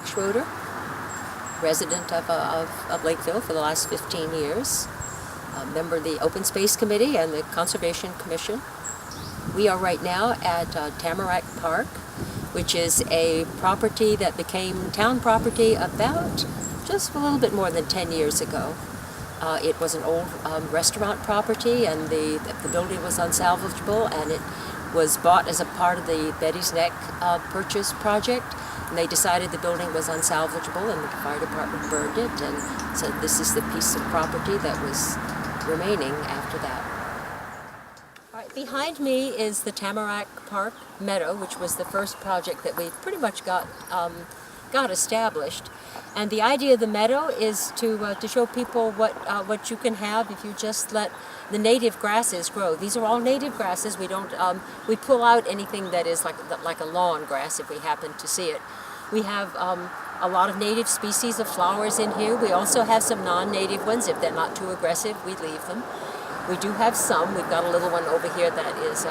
Schroeder, resident of Lakeville for the last 15 years, a member of the Open Space Committee and the Conservation Commission. We are right now at Tamarack Park, which is a property that became town property about just a little bit more than 10 years ago. It was an old restaurant property, and the building was unsalvageable, and it was bought as a part of the Betty's Neck purchase project. And they decided the building was unsalvageable, and the fire department burned it, and so this is the piece of property that was remaining after that. All right, behind me is the Tamarack Park Meadow, which was the first project that we pretty much got established. And the idea of the meadow is to show people what you can have if you just let the native grasses grow. These are all native grasses. We don't we pull out anything that is like a lawn grass if we happen to see it. We have a lot of native species of flowers in here. We also have some non-native ones. If they're not too aggressive, we leave them. We do have some. We've got a little one over here that is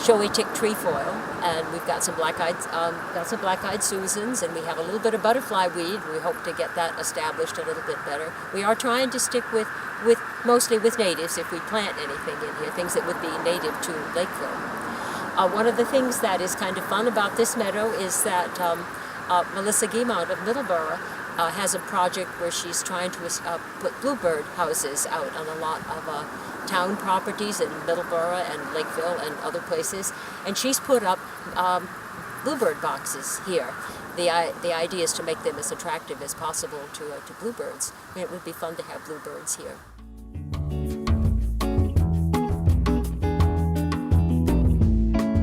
showy tick trefoil, and we've got some black-eyed Susans, and we have a little bit of butterfly weed. We hope to get that established a little bit better. We are trying to stick with mostly with natives if we plant anything in here, things that would be native to Lakeville. One of the things that is kind of fun about this meadow is that Melissa Guimont of Middleborough has a project where she's trying to put bluebird houses out on a lot of town properties in Middleborough and Lakeville and other places, and she's put up bluebird boxes here. The idea is to make them as attractive as possible to bluebirds. I mean, it would be fun to have bluebirds here.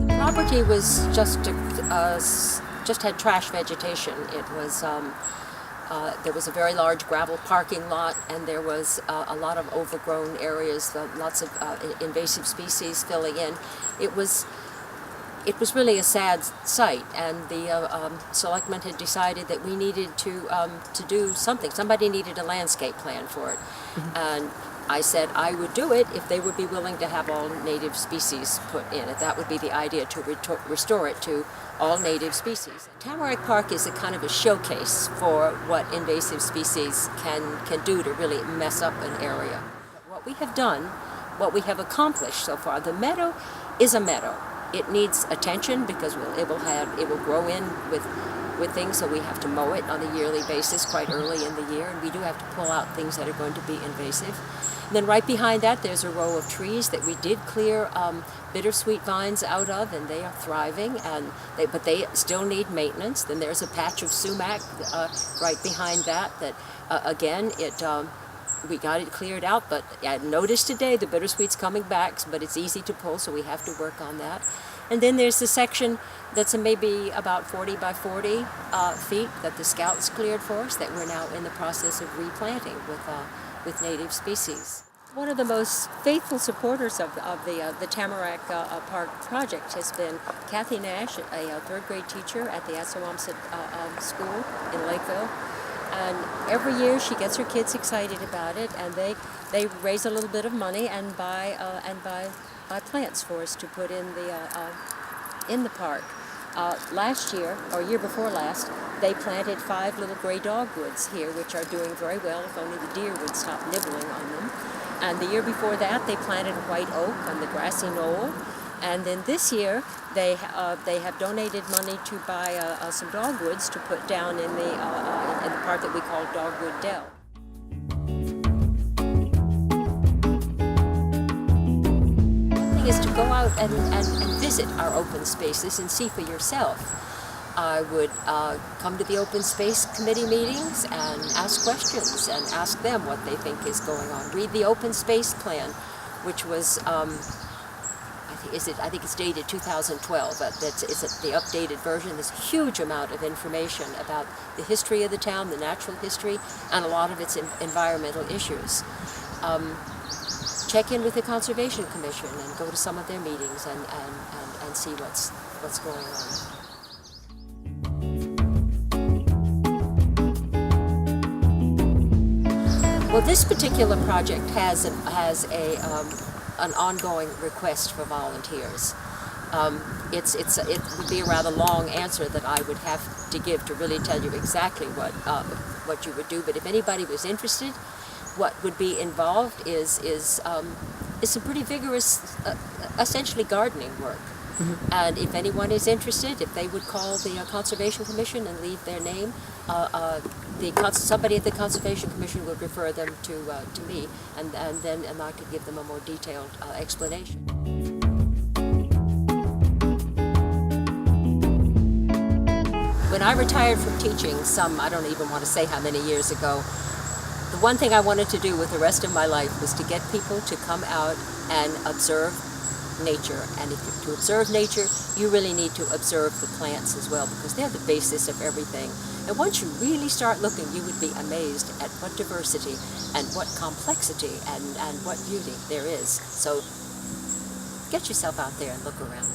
The property was just had trash vegetation. It was there was a very large gravel parking lot, and there was a lot of overgrown areas, lots of invasive species filling in. It was really a sad sight, and the selectmen had decided that we needed to do something. Somebody needed a landscape plan for it, and I said I would do it if they would be willing to have all native species put in it. That would be the idea, to restore it to all native species. Tamarack Park is a kind of a showcase for what invasive species can do to really mess up an area. What we have done, what we have accomplished so far, the meadow is a meadow. It needs attention because it will grow in with things, so we have to mow it on a yearly basis quite early in the year, and we do have to pull out things that are going to be invasive. And then right behind that there's a row of trees that we did clear bittersweet vines out of, and they are thriving, but they still need maintenance. Then there's a patch of sumac right behind that again, we got it cleared out, but I noticed today the bittersweet's coming back, but it's easy to pull, so we have to work on that. And then there's the section that's maybe about 40 by 40 feet that the Scouts cleared for us, that we're now in the process of replanting with native species. One of the most faithful supporters of the Tamarack Park project has been Kathy Nash, a third grade teacher at the Assawamsett School in Lakeville. And every year she gets her kids excited about it, and they raise a little bit of money and buy plants for us to put in the park. Last year, or year before last, they planted 5 little gray dogwoods here, which are doing very well if only the deer would stop nibbling on them. And the year before that, they planted a white oak on the grassy knoll. And then this year, they have donated money to buy some dogwoods to put down in the part that we call Dogwood Dell. Is to go out and visit our open spaces and see for yourself. I would come to the Open Space Committee meetings and ask questions and ask them what they think is going on. Read the Open Space Plan, which was, I think it's dated 2012, but it's the updated version. There's a huge amount of information about the history of the town, the natural history, and a lot of its environmental issues. Check in with the Conservation Commission and go to some of their meetings and see what's going on. Well, this particular project has an ongoing request for volunteers. It would be a rather long answer that I would have to give to really tell you exactly what you would do. But if anybody was interested, what would be involved is some pretty vigorous, essentially gardening work. Mm-hmm. And if anyone is interested, if they would call the Conservation Commission and leave their name, somebody at the Conservation Commission would refer them to me, and I could give them a more detailed explanation. When I retired from teaching, I don't even want to say how many years ago, the one thing I wanted to do with the rest of my life was to get people to come out and observe nature. And to observe nature, you really need to observe the plants as well, because they're the basis of everything. And once you really start looking, you would be amazed at what diversity and what complexity and what beauty there is. So get yourself out there and look around.